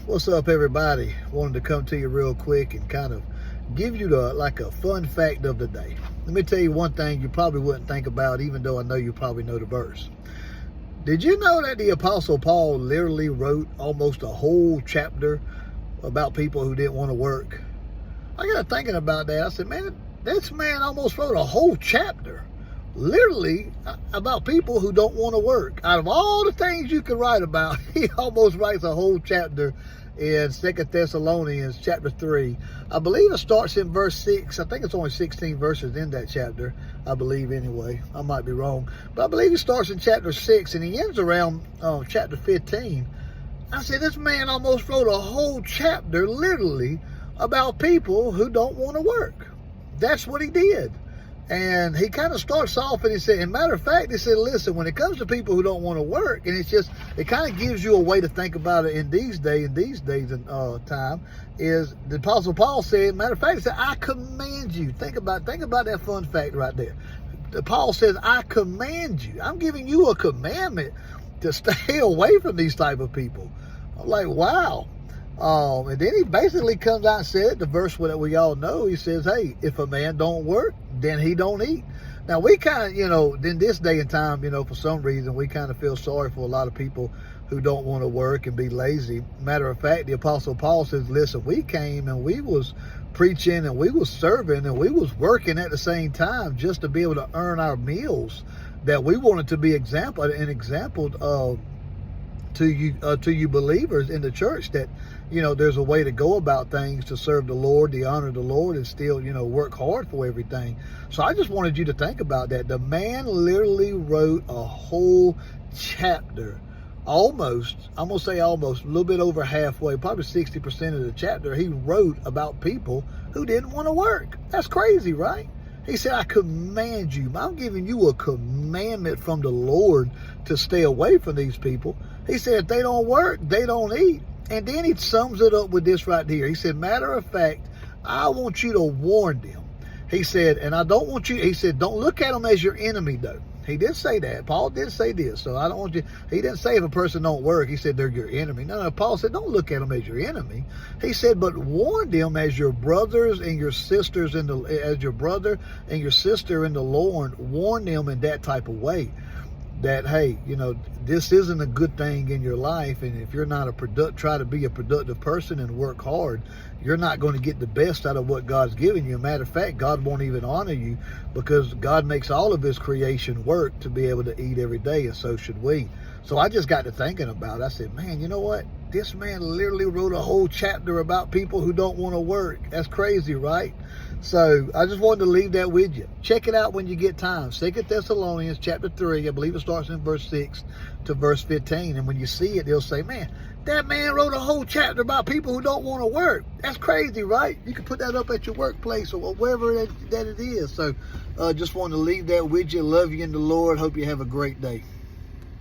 What's up, everybody? Wanted to come to you real quick and kind of give you a fun fact of the day. Let me tell you one thing you probably wouldn't think about, even though I know you probably know the verse. Did you know that the Apostle Paul literally wrote almost a whole chapter about people who didn't want to work? I got thinking about that. I said, man, this man almost wrote a whole chapter literally about people who don't want to work. Out of all the things you could write about, he almost writes a whole chapter in 2 Thessalonians chapter 3. I believe it starts in verse 6. I think it's only 16 verses in that chapter, I believe anyway. I might be wrong. But I believe it starts in chapter 6 and he ends around chapter 15. I said, this man almost wrote a whole chapter literally about people who don't want to work. That's what he did. And he kind of starts off and he said, and matter of fact, he said, listen, when it comes to people who don't want to work, and it kind of gives you a way to think about it in these days and time, is the Apostle Paul said, matter of fact, he said, I command you. Think about that fun fact right there. Paul says, I command you. I'm giving you a commandment to stay away from these type of people. I'm like, wow. And then he basically comes out and said, the verse that we all know, he says, hey, if a man don't work, then he don't eat. Now, we kind of, in this day and time, for some reason, we kind of feel sorry for a lot of people who don't want to work and be lazy. Matter of fact, the Apostle Paul says, listen, we came and we was preaching and we was serving and we was working at the same time just to be able to earn our meals, that we wanted to be an example to you believers in the church, that there's a way to go about things to serve the Lord, to honor the Lord, and still work hard for everything. So I just wanted you to think about that. The man literally wrote a whole chapter, almost, I'm gonna say almost, a little bit over halfway, probably 60% of the chapter he wrote about people who didn't want to work. That's crazy, right? He said, I command you. I'm giving you a commandment from the Lord to stay away from these people. He said, if they don't work, they don't eat. And then he sums it up with this right here. He said, matter of fact, I want you to warn them. He said, and I don't want you, he said, don't look at them as your enemy, though. He did say that. Paul did say this. So I don't want you, he didn't say if a person don't work, he said they're your enemy. No, Paul said, don't look at them as your enemy. He said, but warn them as your brothers and your sisters as your brother and your sister in the Lord. Warn them in that type of way, that, hey, this isn't a good thing in your life. And if you're not try to be a productive person and work hard, you're not going to get the best out of what God's given you. Matter of fact, God won't even honor you, because God makes all of his creation work to be able to eat every day, and so should we. So I just got to thinking about it. I said, man, you know what? This man literally wrote a whole chapter about people who don't want to work. That's crazy, right? So I just wanted to leave that with you. Check it out when you get time. 2 Thessalonians chapter 3, I believe it starts in verse 6 to verse 15. And when you see it, they'll say, man, that man wrote a whole chapter about people who don't want to work. That's crazy, right? You can put that up at your workplace or wherever that it is. So just wanted to leave that with you. Love you in the Lord. Hope you have a great day.